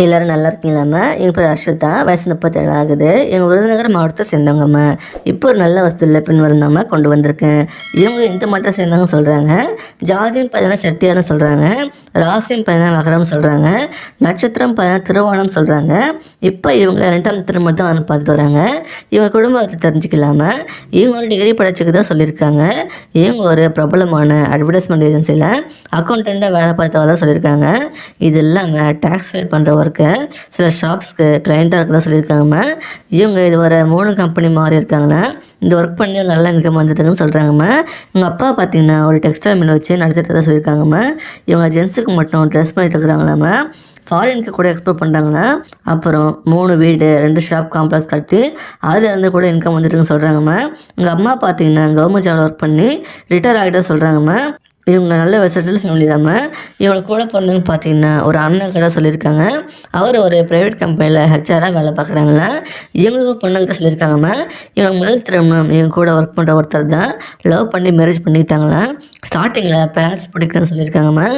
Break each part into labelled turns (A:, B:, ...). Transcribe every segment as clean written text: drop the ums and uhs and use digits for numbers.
A: எல்லோரும் நல்லா இருக்கீங்களாம்மா? எங்கள் பேர் அர்ஷிதா, வயசு 37 ஆகுது. எங்கள் விருதுநகர் மாவட்டத்தை சேர்ந்தவங்கம்மா. இப்போ ஒரு நல்ல வசதியில் பெண் வரந்தாம்மா கொண்டு வந்திருக்கேன். இவங்க இந்த மதத்தை சேர்ந்தவங்க சொல்கிறாங்க. ஜாதியும் பார்த்தீங்கன்னா செட்டியார்னு சொல்கிறாங்க, ராசியும் பார்த்தீங்கன்னா மகரம்னு சொல்கிறாங்க, நட்சத்திரம் பார்த்தீங்கன்னா திருவோணம் சொல்கிறாங்க. இப்போ இவங்க 2ஆம் திருமணத்தை வந்து பார்த்துட்டு வராங்க. இவங்க குடும்பத்தை தெரிஞ்சுக்கலாமா? இவங்க ஒரு டிகிரி படிச்சுக்கு தான் சொல்லியிருக்காங்க. இவங்க ஒரு பிரபலமான அட்வர்டைஸ்மெண்ட் ஏஜென்சியில் அக்கௌண்டண்ட்டாக வேலை பார்த்தவங்க தான் சொல்லியிருக்காங்க. இது இல்லாமல் டேக்ஸ் ஃபைல் பண்ணுற ஒர்க்கு சில ஷாப்ஸ்க்கு கிளைண்ட்டாக இருக்கதான் சொல்லியிருக்காங்கம்மா. இவங்க இது வர 3 கம்பெனி மாறி இருக்காங்கன்னா இந்த ஒர்க் பண்ணி ஒரு நல்ல இன்கம் வந்துட்டுருக்குன்னு சொல்கிறாங்கம்மா. இவங்க அப்பா பார்த்தீங்கன்னா ஒரு டெக்ஸ்டைல் மில் வச்சு நடத்திட்டு தான் சொல்லியிருக்காங்கம்மா. இவங்க ஜென்ஸுக்கு மட்டும் ட்ரெஸ் பண்ணிட்டு இருக்கிறாங்களாம்மா. ஃபாரினுக்கு கூட எக்ஸ்போர்ட் பண்ணுறாங்கன்னா, அப்புறம் 3 வீடு 2 ஷாப் காம்ப்ளெக்ஸ் கட்டி அதுலேருந்து கூட இன்கம் வந்துட்டுருக்குன்னு சொல்கிறாங்கம்மா. எங்கள் அம்மா பார்த்தீங்கன்னா கவர்மெண்ட் ஜாபில் ஒர்க் பண்ணி ரிட்டையர் ஆகிட்டு சொல்கிறாங்கம்மா. இவங்க நல்ல வெசட்டில் ஃபேமிலி தாம்மா. இவங்களுக்கு கூட பிறந்தவங்க பார்த்தீங்கன்னா ஒரு அண்ணனுக்கு தான் சொல்லியிருக்காங்க. அவர் ஒரு ப்ரைவேட் கம்பெனியில் ஹெச்ஆராக வேலை பார்க்குறாங்களா. இவங்களுக்கும் பொண்ணுக்கு தான் சொல்லியிருக்காங்கம்மா. இவங்க முதல் திருமணம் இவங்க கூட ஒர்க் பண்ணுற ஒருத்தர் தான் லவ் பண்ணி மேரேஜ் பண்ணிக்கிட்டாங்களாம். ஸ்டார்டிங்கில் பேரண்ட்ஸ் பிடிக்குன்னு சொல்லியிருக்காங்கம்மா.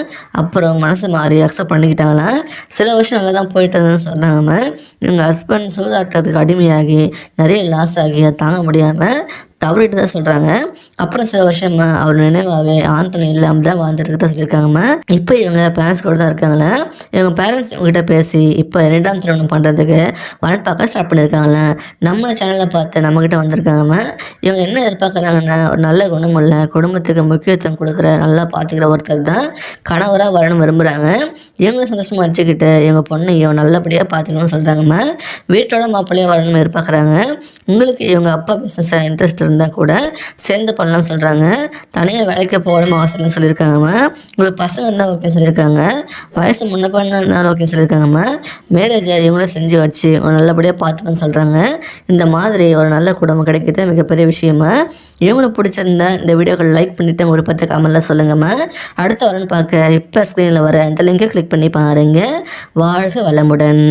A: அப்புறம் மனசு மாறி அக்செப்ட் பண்ணிக்கிட்டாங்களாம். சில வருஷம் நல்லா தான் போயிட்டதுன்னு சொன்னாங்கம்மா. இவங்க ஹஸ்பண்ட் சூதாட்டத்துக்கு அடிமையாகி நிறைய லாஸ் ஆகி அதை தாங்க முடியாமல் தவறிட்டு தான் சொல்கிறாங்க. அப்புறம் சில வருஷமா அவர் நினைவாகவே ஆந்தனை இல்லாமல் தான் வாழ்ந்துட்டு தான் சொல்லியிருக்காங்கம்மா. இப்போ இவங்க பேரண்ட்ஸ் கூட தான் இருக்காங்களா. இவங்க பேரண்ட்ஸ் இவங்ககிட்ட பேசி இப்போ 2ஆம் திருமணம் பண்ணுறதுக்கு வரன் பார்க்க ஸ்டார்ட் பண்ணியிருக்காங்களா. நம்ம சேனலில் பார்த்து நம்மக்கிட்ட வந்திருக்காங்கம்மா. இவங்க என்ன எதிர்பார்க்குறாங்கன்னா ஒரு நல்ல குணமுள்ள குடும்பத்துக்கு முக்கியத்துவம் கொடுக்குற நல்லா பார்த்துக்கிற ஒருத்தர் தான் கணவராக வரணும் விரும்புகிறாங்க. இவங்க சந்தோஷமாக வச்சுக்கிட்டு இவங்க பொண்ணையும் நல்லபடியாக பார்த்துக்கணும்னு சொல்கிறாங்கம்மா. வீட்டோட மாப்பிள்ளையாக வரணும்னு எதிர்பார்க்குறாங்க. உங்களுக்கு இவங்க அப்பா பிஸ்னஸ் இன்ட்ரெஸ்ட் இருந்தால் கூட சேர்ந்து பண்ணலாம்னு சொல்கிறாங்க. தனியாக வேலைக்கு போகணும் அவசியம் சொல்லியிருக்காங்கம்மா. உங்களுக்கு பசங்க இருந்தால் ஓகே சொல்லியிருக்காங்க. வயசு முன்ன பண்ண இருந்தாலும் ஓகே சொல்லியிருக்காங்கம்மா. மேரேஜை இவங்களும் செஞ்சு வச்சு நல்லபடியாக பார்த்துக்கன்னு சொல்கிறாங்க. இந்த மாதிரி ஒரு நல்ல குடும்பம் கிடைக்கிறது மிகப்பெரிய விஷயமா. இவங்களுக்கு பிடிச்சிருந்தா இந்த வீடியோக்கள் லைக் பண்ணிவிட்டு ஒரு 10 கமெண்ட்டில் சொல்லுங்கம்மா. அடுத்த வரன்னு பார்க்க இப்போ ஸ்க்ரீனில் வர இந்த லிங்கை கிளிக் பண்ணி பாருங்கள். வாழ்க வளமுடன்.